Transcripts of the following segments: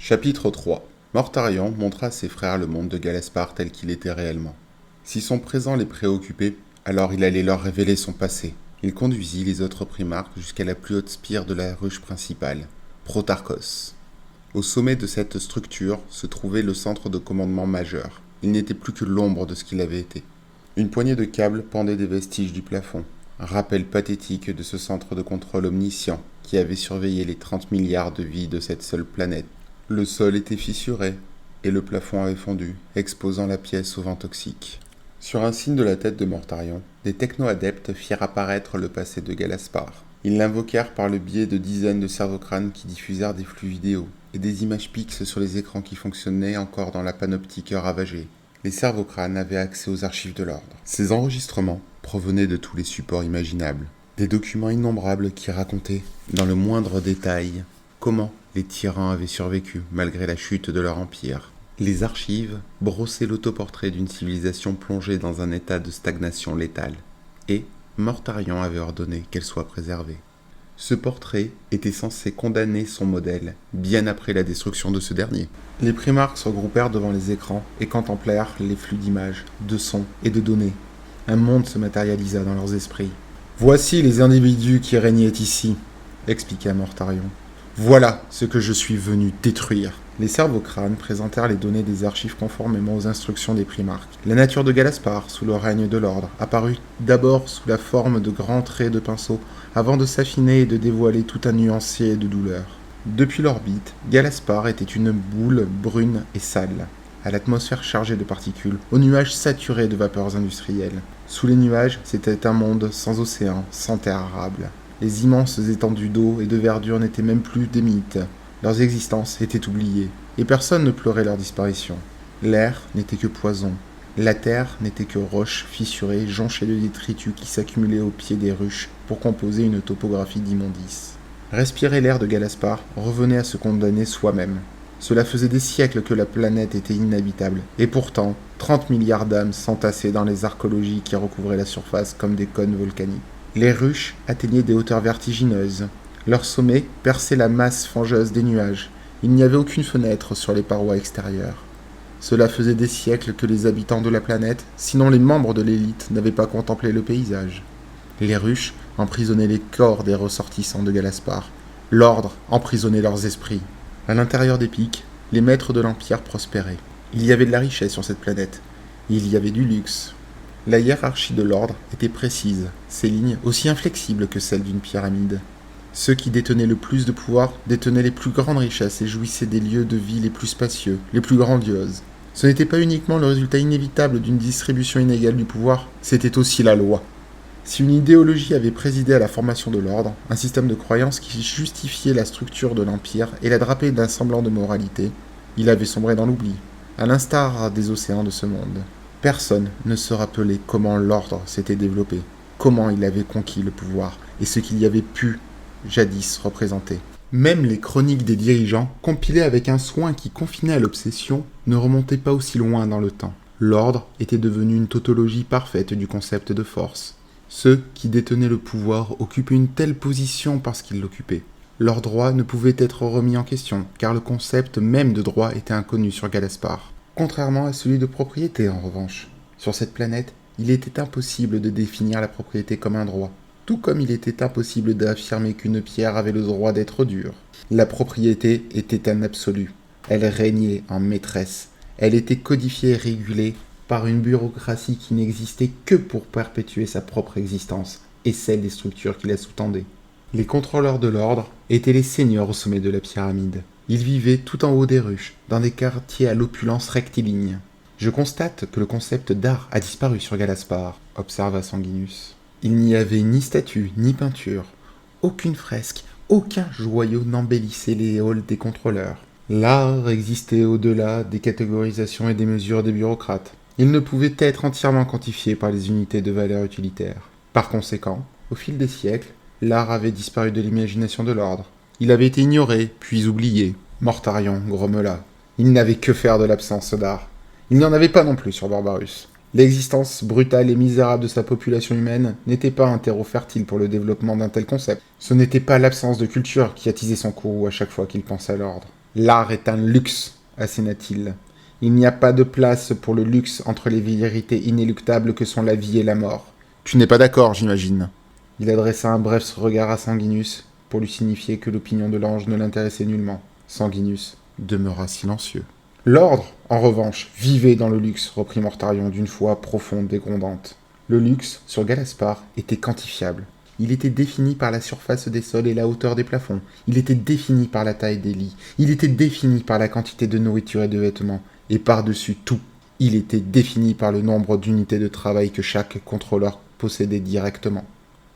Chapitre 3. Mortarion montra à ses frères le monde de Galaspar tel qu'il était réellement. Si son présent les préoccupait, alors il allait leur révéler son passé. Il conduisit les autres primarques jusqu'à la plus haute spire de la ruche principale, Protarchos. Au sommet de cette structure se trouvait le centre de commandement majeur. Il n'était plus que l'ombre de ce qu'il avait été. Une poignée de câbles pendait des vestiges du plafond, un rappel pathétique de ce centre de contrôle omniscient qui avait surveillé les 30 milliards de vies de cette seule planète. Le sol était fissuré, et le plafond avait fondu, exposant la pièce au vent toxique. Sur un signe de la tête de Mortarion, des techno-adeptes firent apparaître le passé de Galaspar. Ils l'invoquèrent par le biais de dizaines de cerveau-crânes qui diffusèrent des flux vidéo et des images pixes sur les écrans qui fonctionnaient encore dans la panoptique ravagée. Les cerveau-crânes avaient accès aux archives de l'ordre. Ces enregistrements provenaient de tous les supports imaginables. Des documents innombrables qui racontaient, dans le moindre détail, comment les tyrans avaient survécu malgré la chute de leur empire. Les archives brossaient l'autoportrait d'une civilisation plongée dans un état de stagnation létale. Et Mortarion avait ordonné qu'elle soit préservée. Ce portrait était censé condamner son modèle, bien après la destruction de ce dernier. Les primarques se regroupèrent devant les écrans et contemplèrent les flux d'images, de sons et de données. Un monde se matérialisa dans leurs esprits. « Voici les individus qui régnaient ici », expliqua Mortarion. « Voilà ce que je suis venu détruire. » Les cerveau-crânes présentèrent les données des archives conformément aux instructions des primarques. La nature de Galaspar, sous le règne de l'ordre, apparut d'abord sous la forme de grands traits de pinceau, avant de s'affiner et de dévoiler tout un nuancier de douleur. Depuis l'orbite, Galaspar était une boule brune et sale, à l'atmosphère chargée de particules, aux nuages saturés de vapeurs industrielles. Sous les nuages, c'était un monde sans océan, sans terre arable. Les immenses étendues d'eau et de verdure n'étaient même plus des mythes. Leurs existences étaient oubliées, et personne ne pleurait leur disparition. L'air n'était que poison. La terre n'était que roches fissurées, jonchées de détritus qui s'accumulaient au pied des ruches pour composer une topographie d'immondices. Respirer l'air de Galaspar revenait à se condamner soi-même. Cela faisait des siècles que la planète était inhabitable, et pourtant, 30 milliards d'âmes s'entassaient dans les archéologies qui recouvraient la surface comme des cônes volcaniques. Les ruches atteignaient des hauteurs vertigineuses. Leur sommet perçait la masse fangeuse des nuages. Il n'y avait aucune fenêtre sur les parois extérieures. Cela faisait des siècles que les habitants de la planète, sinon les membres de l'élite, n'avaient pas contemplé le paysage. Les ruches emprisonnaient les corps des ressortissants de Galaspar. L'ordre emprisonnait leurs esprits. À l'intérieur des pics, les maîtres de l'Empire prospéraient. Il y avait de la richesse sur cette planète. Il y avait du luxe. La hiérarchie de l'ordre était précise, ses lignes aussi inflexibles que celles d'une pyramide. Ceux qui détenaient le plus de pouvoir détenaient les plus grandes richesses et jouissaient des lieux de vie les plus spacieux, les plus grandioses. Ce n'était pas uniquement le résultat inévitable d'une distribution inégale du pouvoir, c'était aussi la loi. Si une idéologie avait présidé à la formation de l'ordre, un système de croyances qui justifiait la structure de l'Empire et la drapait d'un semblant de moralité, il avait sombré dans l'oubli, à l'instar des océans de ce monde. Personne ne se rappelait comment l'ordre s'était développé, comment il avait conquis le pouvoir et ce qu'il y avait pu jadis représenté. Même les chroniques des dirigeants, compilées avec un soin qui confinait à l'obsession, ne remontaient pas aussi loin dans le temps. L'ordre était devenu une tautologie parfaite du concept de force. Ceux qui détenaient le pouvoir occupaient une telle position parce qu'ils l'occupaient. Leurs droits ne pouvaient être remis en question, car le concept même de droit était inconnu sur Galaspar. Contrairement à celui de propriété, en revanche. Sur cette planète, il était impossible de définir la propriété comme un droit. Tout comme il était impossible d'affirmer qu'une pierre avait le droit d'être dure. La propriété était un absolu. Elle régnait en maîtresse. Elle était codifiée et régulée par une bureaucratie qui n'existait que pour perpétuer sa propre existence et celle des structures qui la sous-tendaient. Les contrôleurs de l'ordre étaient les seigneurs au sommet de la pyramide. Ils vivaient tout en haut des ruches, dans des quartiers à l'opulence rectiligne. Je constate que le concept d'art a disparu sur Galaspar, observa Sanguinus. Il n'y avait ni statue, ni peinture, aucune fresque, aucun joyau n'embellissait les halls des contrôleurs. L'art existait au-delà des catégorisations et des mesures des bureaucrates. Il ne pouvait être entièrement quantifié par les unités de valeur utilitaire. Par conséquent, au fil des siècles, l'art avait disparu de l'imagination de l'ordre. Il avait été ignoré, puis oublié. Mortarion grommela. Il n'avait que faire de l'absence d'art. Il n'y en avait pas non plus sur Barbarus. L'existence brutale et misérable de sa population humaine n'était pas un terreau fertile pour le développement d'un tel concept. Ce n'était pas l'absence de culture qui attisait son courroux à chaque fois qu'il pensait à l'ordre. L'art est un luxe, asséna-t-il. Il n'y a pas de place pour le luxe entre les vérités inéluctables que sont la vie et la mort. Tu n'es pas d'accord, j'imagine. Il adressa un bref regard à Sanguinus pour lui signifier que l'opinion de l'ange ne l'intéressait nullement. Sanguinus demeura silencieux. L'ordre, en revanche, vivait dans le luxe, reprit Mortarion d'une voix profonde et grondante. Le luxe, sur Galaspar, était quantifiable. Il était défini par la surface des sols et la hauteur des plafonds. Il était défini par la taille des lits. Il était défini par la quantité de nourriture et de vêtements. Et par-dessus tout, il était défini par le nombre d'unités de travail que chaque contrôleur possédait directement.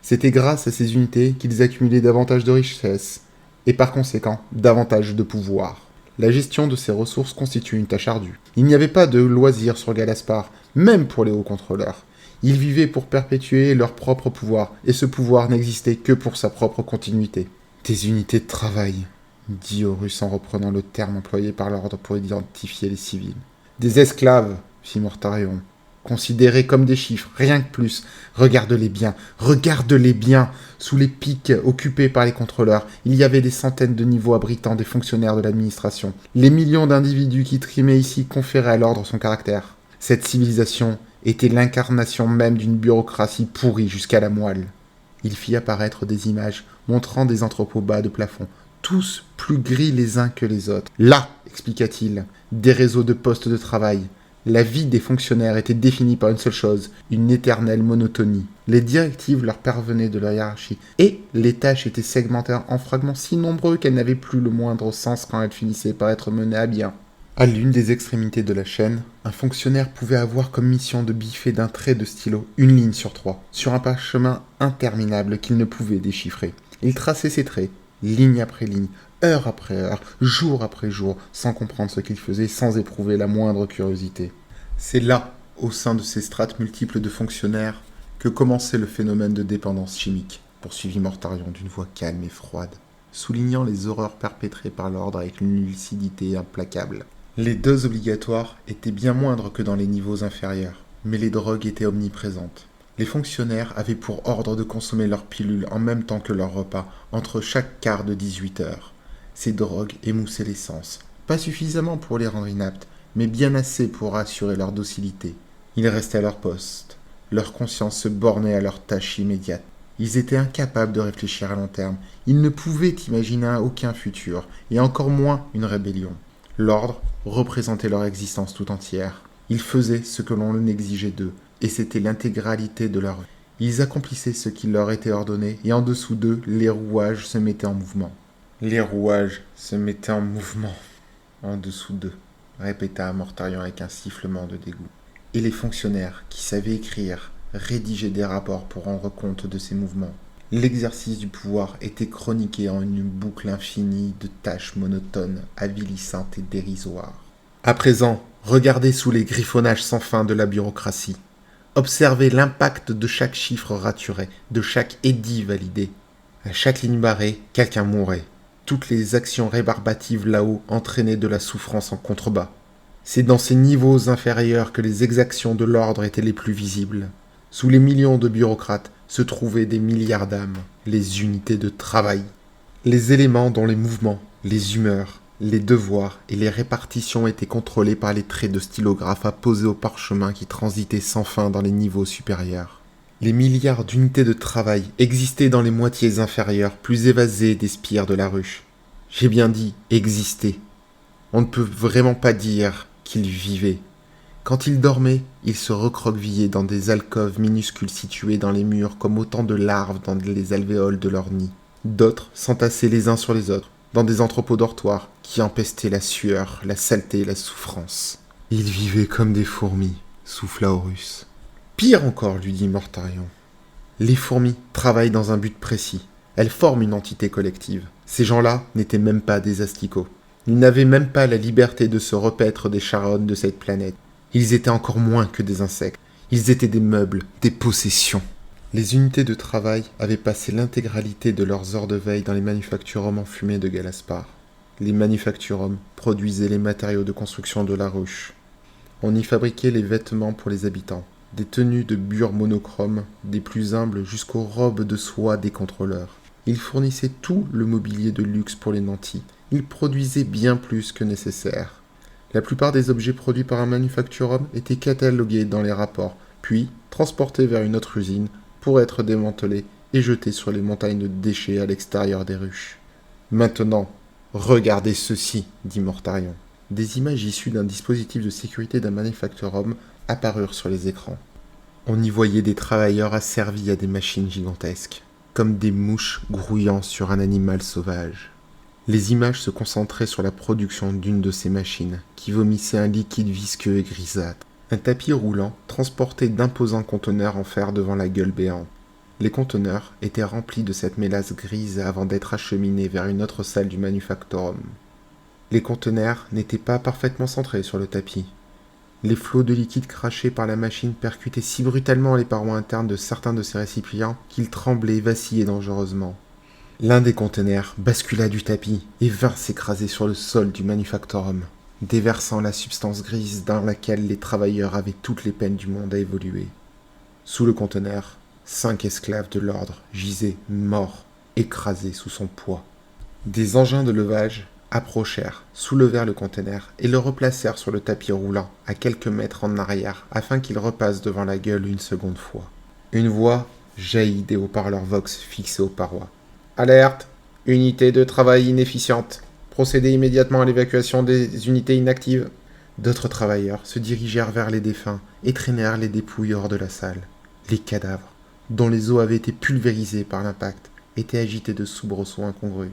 C'était grâce à ces unités qu'ils accumulaient davantage de richesses, et par conséquent, davantage de pouvoir. La gestion de ces ressources constitue une tâche ardue. Il n'y avait pas de loisirs sur Galaspar, même pour les hauts contrôleurs. Ils vivaient pour perpétuer leur propre pouvoir, et ce pouvoir n'existait que pour sa propre continuité. Des unités de travail, dit Horus en reprenant le terme employé par l'ordre pour identifier les civils. Des esclaves, fit Mortarion, considérés comme des chiffres, rien que plus. Regarde-les bien. Sous les pics occupés par les contrôleurs, il y avait des centaines de niveaux abritant des fonctionnaires de l'administration. Les millions d'individus qui trimaient ici conféraient à l'ordre son caractère. Cette civilisation était l'incarnation même d'une bureaucratie pourrie jusqu'à la moelle. Il fit apparaître des images montrant des entrepôts bas de plafond, tous plus gris les uns que les autres. Là, expliqua-t-il, des réseaux de postes de travail. La vie des fonctionnaires était définie par une seule chose, une éternelle monotonie. Les directives leur parvenaient de leur hiérarchie, et les tâches étaient segmentées en fragments si nombreux qu'elles n'avaient plus le moindre sens quand elles finissaient par être menées à bien. À l'une des extrémités de la chaîne, un fonctionnaire pouvait avoir comme mission de biffer d'un trait de stylo une ligne sur 3, sur un parchemin interminable qu'il ne pouvait déchiffrer. Il traçait ses traits, ligne après ligne, heure après heure, jour après jour, sans comprendre ce qu'il faisait, sans éprouver la moindre curiosité. C'est là, au sein de ces strates multiples de fonctionnaires, que commençait le phénomène de dépendance chimique, poursuivit Mortarion d'une voix calme et froide, soulignant les horreurs perpétrées par l'ordre avec une lucidité implacable. Les doses obligatoires étaient bien moindres que dans les niveaux inférieurs, mais les drogues étaient omniprésentes. Les fonctionnaires avaient pour ordre de consommer leurs pilules en même temps que leur repas, entre chaque quart de 18 heures. Ces drogues émoussaient les sens, pas suffisamment pour les rendre inaptes, mais bien assez pour assurer leur docilité. Ils restaient à leur poste. Leur conscience se bornait à leur tâche immédiate. Ils étaient incapables de réfléchir à long terme. Ils ne pouvaient imaginer aucun futur, et encore moins une rébellion. L'ordre représentait leur existence tout entière. Ils faisaient ce que l'on exigeait d'eux, et c'était l'intégralité de leur vie. Ils accomplissaient ce qui leur était ordonné, et en dessous d'eux, les rouages se mettaient en mouvement. Les rouages se mettaient en mouvement en dessous d'eux, répéta Mortarion avec un sifflement de dégoût. Et les fonctionnaires qui savaient écrire rédigeaient des rapports pour rendre compte de ces mouvements. L'exercice du pouvoir était chroniqué en une boucle infinie de tâches monotones, avilissantes et dérisoires. À présent, regardez sous les griffonnages sans fin de la bureaucratie. Observez l'impact de chaque chiffre raturé, de chaque édit validé. À chaque ligne barrée, quelqu'un mourait. Toutes les actions rébarbatives là-haut entraînaient de la souffrance en contrebas. C'est dans ces niveaux inférieurs que les exactions de l'ordre étaient les plus visibles. Sous les millions de bureaucrates se trouvaient des milliards d'âmes, les unités de travail. Les éléments dont les mouvements, les humeurs, les devoirs et les répartitions étaient contrôlés par les traits de stylographe apposés au parchemin qui transitaient sans fin dans les niveaux supérieurs. Les milliards d'unités de travail existaient dans les moitiés inférieures, plus évasées des spires de la ruche. J'ai bien dit existaient. On ne peut vraiment pas dire qu'ils vivaient. Quand ils dormaient, ils se recroquevillaient dans des alcôves minuscules situées dans les murs comme autant de larves dans les alvéoles de leur nid. D'autres s'entassaient les uns sur les autres, dans des entrepôts dortoirs qui empestaient la sueur, la saleté et la souffrance. Ils vivaient comme des fourmis, souffla Horus. Pire encore, lui dit Mortarion. Les fourmis travaillent dans un but précis. Elles forment une entité collective. Ces gens-là n'étaient même pas des asticots. Ils n'avaient même pas la liberté de se repaître des charognes de cette planète. Ils étaient encore moins que des insectes. Ils étaient des meubles, des possessions. Les unités de travail avaient passé l'intégralité de leurs heures de veille dans les manufacturums enfumés de Galaspar. Les manufacturums produisaient les matériaux de construction de la ruche. On y fabriquait les vêtements pour les habitants, des tenues de bure monochrome, des plus humbles jusqu'aux robes de soie des contrôleurs. Ils fournissaient tout le mobilier de luxe pour les nantis, Il produisait bien plus que nécessaire. La plupart des objets produits par un manufacturum étaient catalogués dans les rapports, puis transportés vers une autre usine pour être démantelés et jetés sur les montagnes de déchets à l'extérieur des ruches. Maintenant, regardez ceci, dit Mortarion. Des images issues d'un dispositif de sécurité d'un manufacturum apparurent sur les écrans. On y voyait des travailleurs asservis à des machines gigantesques, comme des mouches grouillant sur un animal sauvage. Les images se concentraient sur la production d'une de ces machines, qui vomissait un liquide visqueux et grisâtre. Un tapis roulant transportait d'imposants conteneurs en fer devant la gueule béante. Les conteneurs étaient remplis de cette mélasse grise avant d'être acheminés vers une autre salle du manufactorum. Les conteneurs n'étaient pas parfaitement centrés sur le tapis. Les flots de liquide crachés par la machine percutaient si brutalement les parois internes de certains de ces récipients qu'ils tremblaient et vacillaient dangereusement. L'un des conteneurs bascula du tapis et vint s'écraser sur le sol du manufactorum, déversant la substance grise dans laquelle les travailleurs avaient toutes les peines du monde à évoluer. Sous le conteneur, 5 esclaves de l'ordre gisaient morts, écrasés sous son poids. Des engins de levage approchèrent, soulevèrent le conteneur et le replacèrent sur le tapis roulant à quelques mètres en arrière afin qu'il repasse devant la gueule une seconde fois. Une voix jaillit des haut-parleurs Vox fixés aux parois. Alerte! Unité de travail inefficiente. Procédez immédiatement à l'évacuation des unités inactives. D'autres travailleurs se dirigèrent vers les défunts et traînèrent les dépouilles hors de la salle. Les cadavres, dont les os avaient été pulvérisés par l'impact, étaient agités de soubresauts incongrus.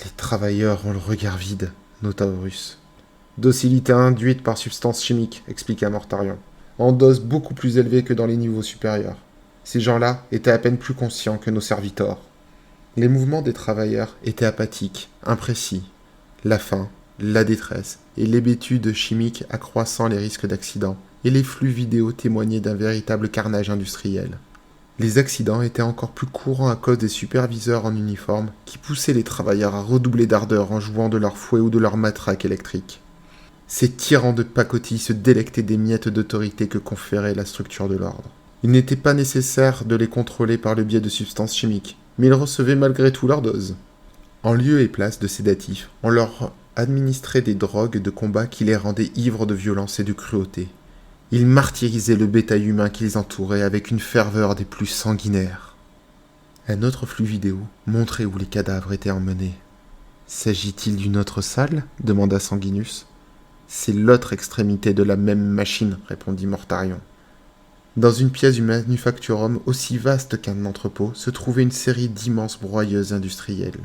Les travailleurs ont le regard vide, nota Horus. Docilité induite par substance chimique, expliqua Mortarion, en dose beaucoup plus élevée que dans les niveaux supérieurs. Ces gens-là étaient à peine plus conscients que nos servitors. Les mouvements des travailleurs étaient apathiques, imprécis. La faim, la détresse et l'hébétude chimique accroissant les risques d'accidents, et les flux vidéo témoignaient d'un véritable carnage industriel. Les accidents étaient encore plus courants à cause des superviseurs en uniforme qui poussaient les travailleurs à redoubler d'ardeur en jouant de leur fouet ou de leur matraque électrique. Ces tyrans de pacotille se délectaient des miettes d'autorité que conférait la structure de l'ordre. Il n'était pas nécessaire de les contrôler par le biais de substances chimiques, mais ils recevaient malgré tout leur dose. En lieu et place de sédatifs, on leur administrait des drogues de combat qui les rendaient ivres de violence et de cruauté. Ils martyrisaient le bétail humain qu'ils entouraient avec une ferveur des plus sanguinaires. Un autre flux vidéo montrait où les cadavres étaient emmenés. « S'agit-il d'une autre salle » demanda Sanguinus. « C'est l'autre extrémité de la même machine » répondit Mortarion. Dans une pièce du manufacturum aussi vaste qu'un entrepôt se trouvait une série d'immenses broyeuses industrielles.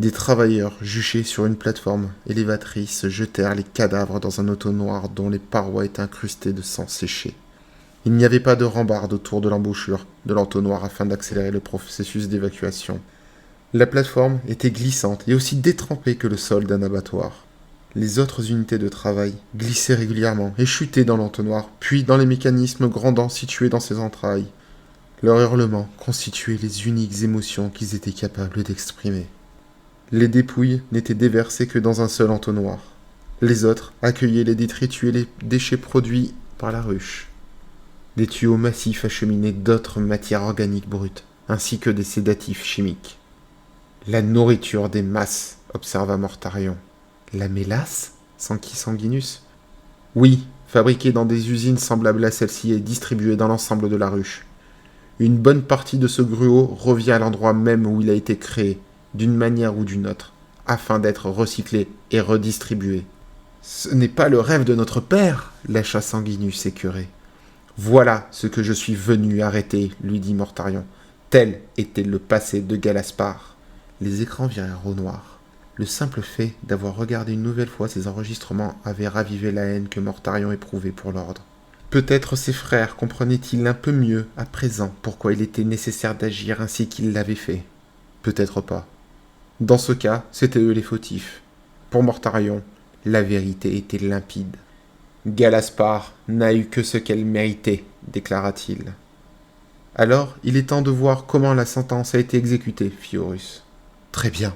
Des travailleurs juchés sur une plateforme élévatrice jetèrent les cadavres dans un auto noir dont les parois étaient incrustées de sang séché. Il n'y avait pas de rambarde autour de l'embouchure de l'entonnoir afin d'accélérer le processus d'évacuation. La plateforme était glissante et aussi détrempée que le sol d'un abattoir. Les autres unités de travail glissaient régulièrement et chutaient dans l'entonnoir, puis dans les mécanismes grondants situés dans ses entrailles. Leurs hurlements constituaient les uniques émotions qu'ils étaient capables d'exprimer. Les dépouilles n'étaient déversées que dans un seul entonnoir. Les autres accueillaient les détritus et les déchets produits par la ruche. Des tuyaux massifs acheminaient d'autres matières organiques brutes, ainsi que des sédatifs chimiques. « La nourriture des masses », observa Mortarion. « La mélasse » s'enquit Sanguinus. « Oui, fabriquée dans des usines semblables à celle-ci et distribuée dans l'ensemble de la ruche. Une bonne partie de ce gruau revient à l'endroit même où il a été créé, d'une manière ou d'une autre, afin d'être recyclé et redistribué. »« Ce n'est pas le rêve de notre père » lâcha Sanguinus écœuré. « Voilà ce que je suis venu arrêter, lui dit Mortarion. Tel était le passé de Galaspar. » Les écrans virèrent au noir. Le simple fait d'avoir regardé une nouvelle fois ces enregistrements avait ravivé la haine que Mortarion éprouvait pour l'ordre. Peut-être ses frères comprenaient-ils un peu mieux à présent pourquoi il était nécessaire d'agir ainsi qu'ils l'avaient fait. Peut-être pas. Dans ce cas, c'étaient eux les fautifs. Pour Mortarion, la vérité était limpide. « Galaspar n'a eu que ce qu'elle méritait », déclara-t-il. « Alors, il est temps de voir comment la sentence a été exécutée, » fit Horus. « Très bien. »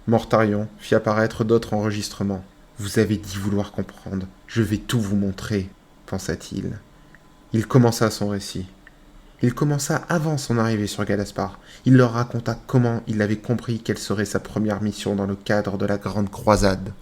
Mortarion fit apparaître d'autres enregistrements. « Vous avez dit vouloir comprendre. Je vais tout vous montrer, » pensa-t-il. Il commença son récit. Il commença avant son arrivée sur Galaspar. Il leur raconta comment il avait compris quelle serait sa première mission dans le cadre de la Grande Croisade.